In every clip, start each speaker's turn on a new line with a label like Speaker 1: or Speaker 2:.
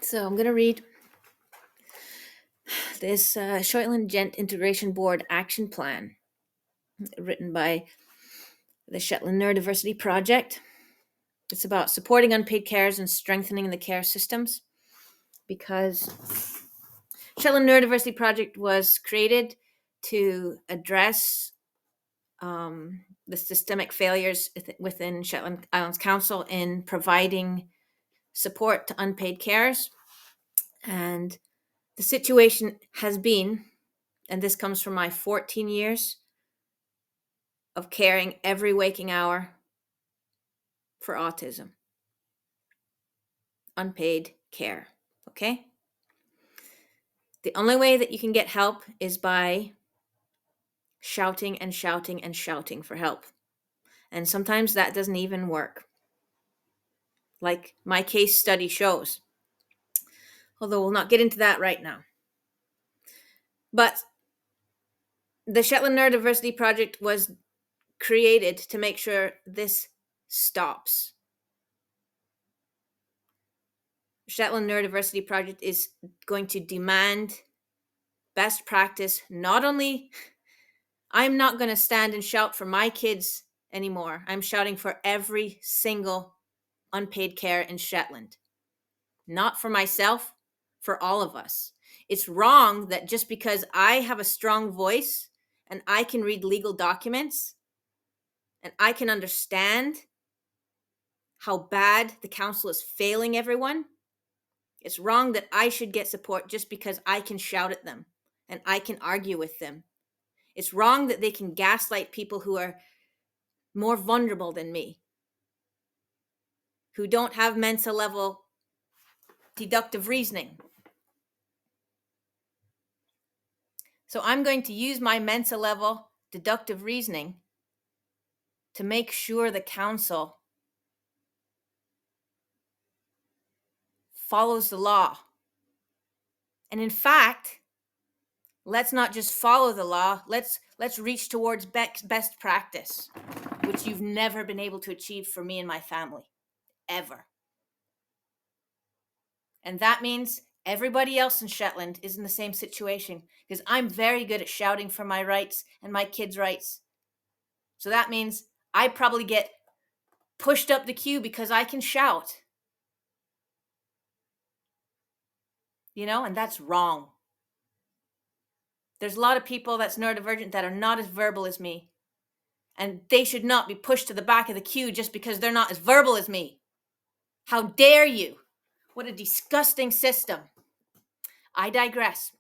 Speaker 1: So I'm going to read this Shetland Gent Integration Board Action Plan written by the Shetland Neurodiversity Project. It's about supporting unpaid carers and strengthening the care systems, because Shetland Neurodiversity Project was created to address the systemic failures within Shetland Islands Council in providing support to unpaid carers. And the situation has been, and this comes from my 14 years of caring every waking hour for autism. Unpaid care, okay? The only way that you can get help is by shouting and shouting and shouting for help. And sometimes that doesn't even work, like my case study shows. Although we'll not get into that right now. But the Shetland Neurodiversity Project was created to make sure this stops. Shetland Neurodiversity Project is going to demand best practice. Not only, I'm not going to stand and shout for my kids anymore. I'm shouting for every single unpaid care in Shetland. Not for myself, for all of us. It's wrong that just because I have a strong voice and I can read legal documents and I can understand how bad the council is failing everyone, it's wrong that I should get support just because I can shout at them and I can argue with them. It's wrong that they can gaslight people who are more vulnerable than me, who don't have Mensa level deductive reasoning. So I'm going to use my Mensa level deductive reasoning to make sure the council follows the law. And in fact, let's not just follow the law, let's reach towards best practice, which you've never been able to achieve for me and my family, ever. And that means everybody else in Shetland is in the same situation, because I'm very good at shouting for my rights and my kids' rights. So that means I probably get pushed up the queue because I can shout. And that's wrong. There's a lot of people that's neurodivergent that are not as verbal as me. And they should not be pushed to the back of the queue just because they're not as verbal as me. How dare you? What a disgusting system. I digress.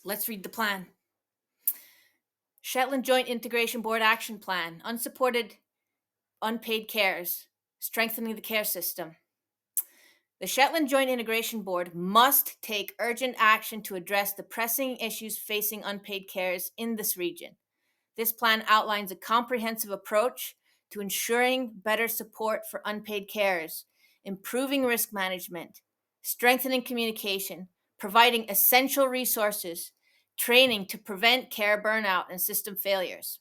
Speaker 1: Let's read the plan. Shetland Joint Integration Board Action Plan. Unsupported unpaid cares. Strengthening the care system. The Shetland Joint Integration Board must take urgent action to address the pressing issues facing unpaid carers in this region. This plan outlines a comprehensive approach to ensuring better support for unpaid carers, improving risk management, strengthening communication, providing essential resources, training to prevent care burnout and system failures.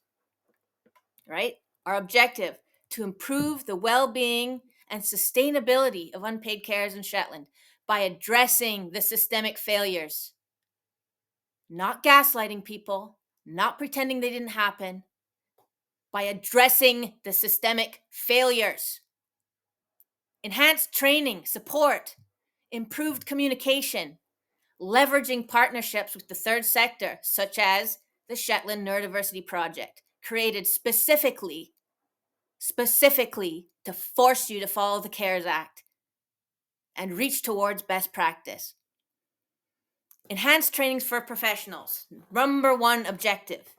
Speaker 1: Right? Our objective, to improve the well-being and sustainability of unpaid carers in Shetland by addressing the systemic failures. Not gaslighting people, not pretending they didn't happen, by addressing the systemic failures. Enhanced training, support, improved communication, leveraging partnerships with the third sector, such as the Shetland Neurodiversity Project, created specifically to force you to follow the CARES Act and reach towards best practice. Enhanced trainings for professionals. Number one objective.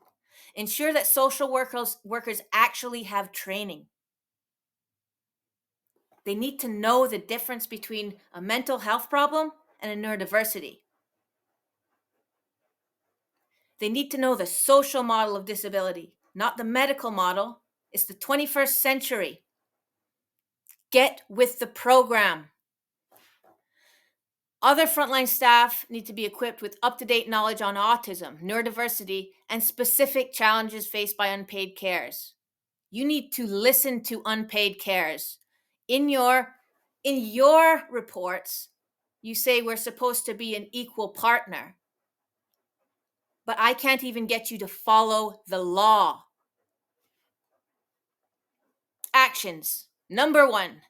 Speaker 1: Ensure that social workers actually have training. They need to know the difference between a mental health problem and a neurodiversity. They need to know the social model of disability, not the medical model. It's the 21st century. Get with the program. Other frontline staff need to be equipped with up-to-date knowledge on autism, neurodiversity, and specific challenges faced by unpaid carers. You need to listen to unpaid carers. In your reports, You say we're supposed to be an equal partner, but I can't even get you to follow the law. Actions. Number 1,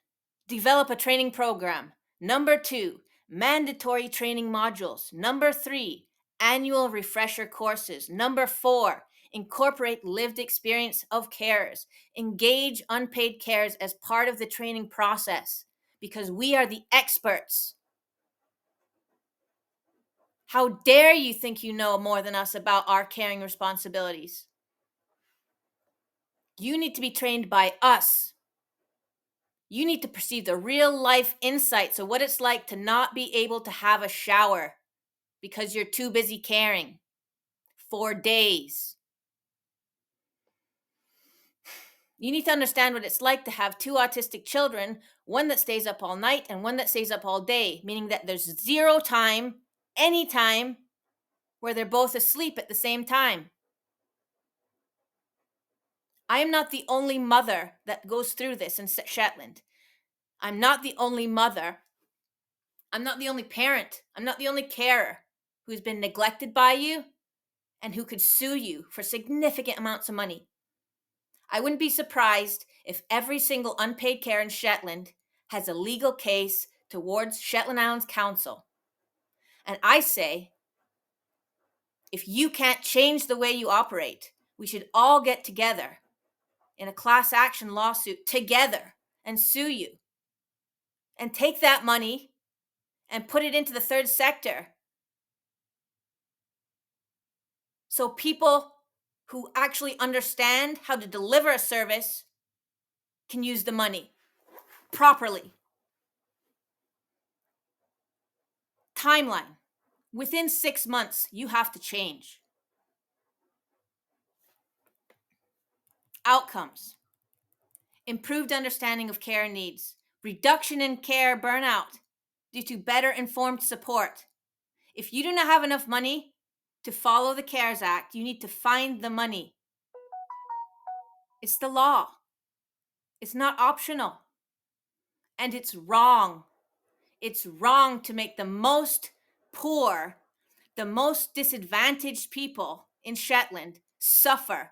Speaker 1: develop a training program. Number 2, mandatory training modules. Number 3, annual refresher courses. Number 4, incorporate lived experience of carers. Engage unpaid carers as part of the training process because we are the experts. How dare you think you know more than us about our caring responsibilities? You need to be trained by us. You need to perceive the real life insights of what it's like to not be able to have a shower because you're too busy caring for days. You need to understand what it's like to have 2 autistic children, one that stays up all night and one that stays up all day, meaning that there's 0 time, any time, where they're both asleep at the same time. I am not the only mother that goes through this in Shetland. I'm not the only mother. I'm not the only parent. I'm not the only carer who's been neglected by you and who could sue you for significant amounts of money. I wouldn't be surprised if every single unpaid care in Shetland has a legal case towards Shetland Islands Council. And I say, if you can't change the way you operate, we should all get together in a class action lawsuit together and sue you and take that money and put it into the third sector so people who actually understand how to deliver a service can use the money properly. Timeline. Within 6 months, you have to change. Outcomes. Improved understanding of care needs. Reduction in care burnout due to better informed support. If you do not have enough money to follow the CARES Act, you need to find the money. It's the law. It's not optional. And it's wrong. It's wrong to make the most poor, the most disadvantaged people in Shetland suffer.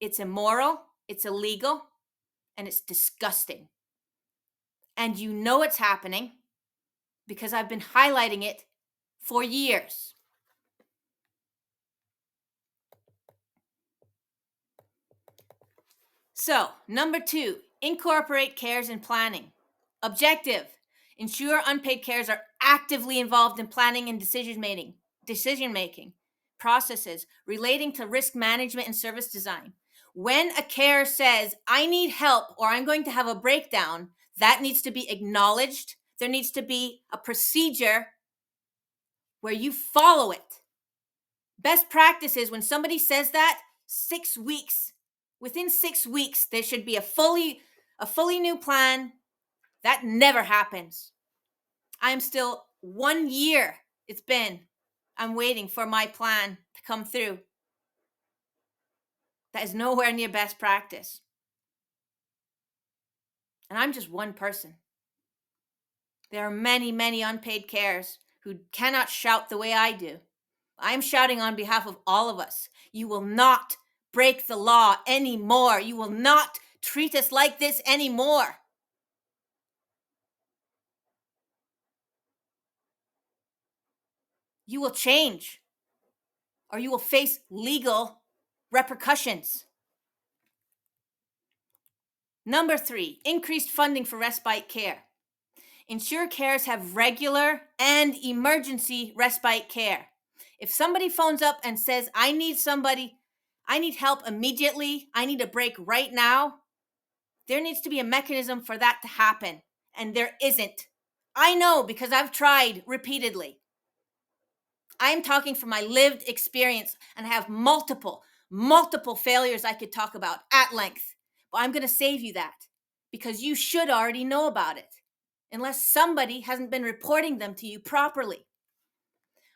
Speaker 1: It's immoral, it's illegal, and it's disgusting. And you know it's happening because I've been highlighting it for years. So, number 2, incorporate cares in planning. Objective, ensure unpaid carers are actively involved in planning and decision-making processes relating to risk management and service design. When a carer says, I need help or I'm going to have a breakdown, that needs to be acknowledged. There needs to be a procedure where you follow it. Best practice is when somebody says that, 6 weeks. Within 6 weeks, there should be a fully new plan. That never happens. I'm still 1 year. It's been. I'm waiting for my plan to come through. That is nowhere near best practice. And I'm just one person. There are many, many unpaid carers who cannot shout the way I do. I'm shouting on behalf of all of us. You will not break the law anymore. You will not treat us like this anymore. You will change, or you will face legal repercussions. Number 3, increased funding for respite care. Ensure carers have regular and emergency respite care. If somebody phones up and says, I need help immediately, I need a break right now, there needs to be a mechanism for that to happen. And there isn't. I know because I've tried repeatedly. I'm talking from my lived experience and I have multiple failures I could talk about at length. But I'm going to save you that because you should already know about it, unless somebody hasn't been reporting them to you properly.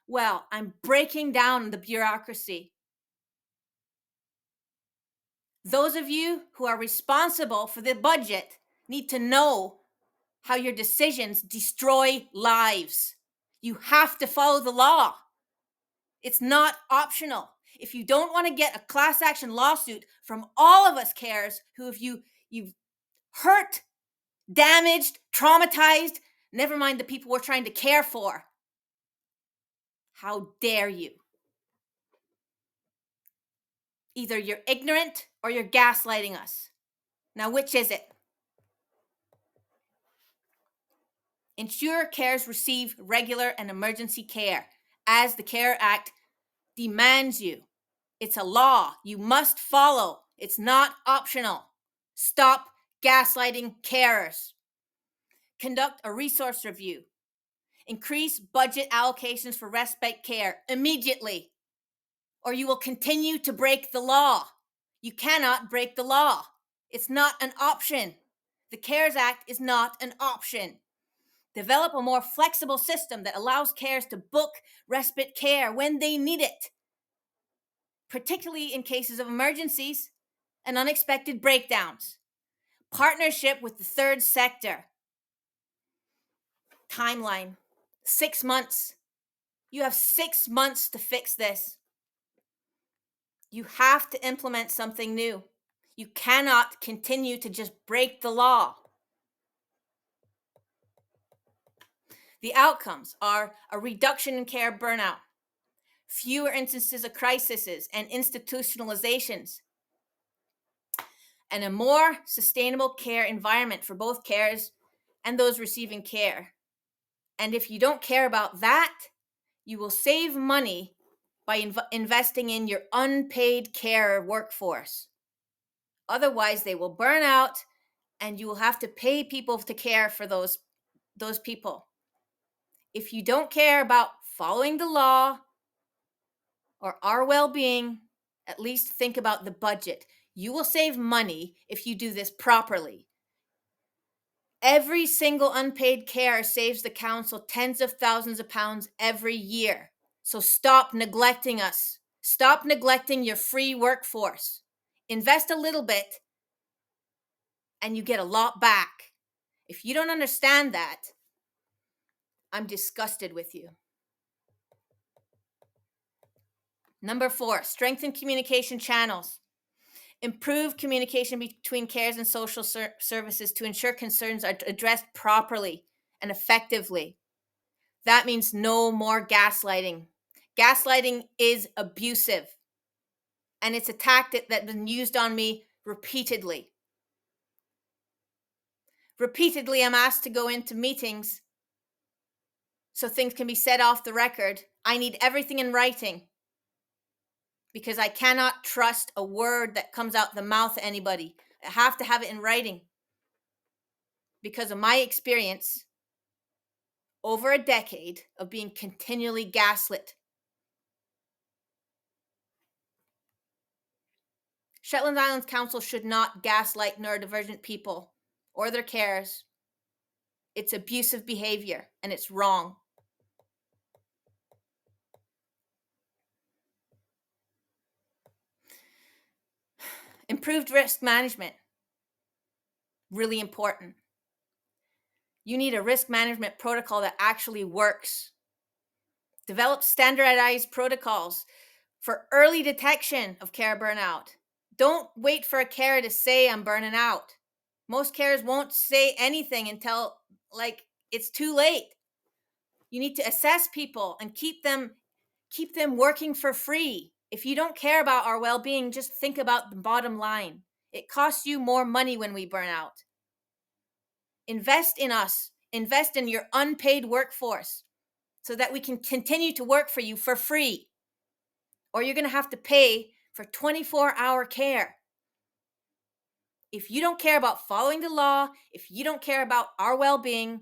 Speaker 1: Well, I'm breaking down the bureaucracy. Those of you who are responsible for the budget need to know how your decisions destroy lives. You have to follow the law. It's not optional. If you don't want to get a class action lawsuit from all of us cares who have you've hurt, damaged, traumatized, never mind the people we're trying to care for. How dare you? Either you're ignorant or you're gaslighting us. Now, which is it? Ensure cares receive regular and emergency care, as the CARE Act demands you. It's a law you must follow. It's not optional. Stop gaslighting carers. Conduct a resource review. Increase budget allocations for respite care immediately, or you will continue to break the law. You cannot break the law. It's not an option. The CARES Act is not an option. Develop a more flexible system that allows carers to book respite care when they need it, particularly in cases of emergencies and unexpected breakdowns. Partnership with the third sector. Timeline, 6 months. You have 6 months to fix this. You have to implement something new. You cannot continue to just break the law. The outcomes are a reduction in care burnout, fewer instances of crises and institutionalizations, and a more sustainable care environment for both carers and those receiving care. And if you don't care about that, you will save money by investing in your unpaid care workforce. Otherwise, they will burn out and you will have to pay people to care for those people. If you don't care about following the law or our well-being, at least think about the budget. You will save money if you do this properly. Every single unpaid care saves the council tens of thousands of pounds every year. So stop neglecting us. Stop neglecting your free workforce. Invest a little bit and you get a lot back. If you don't understand that, I'm disgusted with you. Number 4, strengthen communication channels. Improve communication between cares and social services to ensure concerns are addressed properly and effectively. That means no more gaslighting. Gaslighting is abusive, and it's a tactic that's been used on me repeatedly. Repeatedly, I'm asked to go into meetings so things can be said off the record. I need everything in writing because I cannot trust a word that comes out the mouth of anybody. I have to have it in writing because of my experience over a decade of being continually gaslit. Shetland Islands Council should not gaslight neurodivergent people or their carers. It's abusive behavior and it's wrong. Improved risk management. Really important. You need a risk management protocol that actually works. Develop standardized protocols for early detection of care burnout. Don't wait for a carer to say, I'm burning out. Most carers won't say anything until it's too late. You need to assess people and keep them working for free. If you don't care about our well-being, just think about the bottom line. It costs you more money when we burn out. Invest in us. Invest in your unpaid workforce so that we can continue to work for you for free. Or you're going to have to pay for 24-hour care. If you don't care about following the law, if you don't care about our well-being,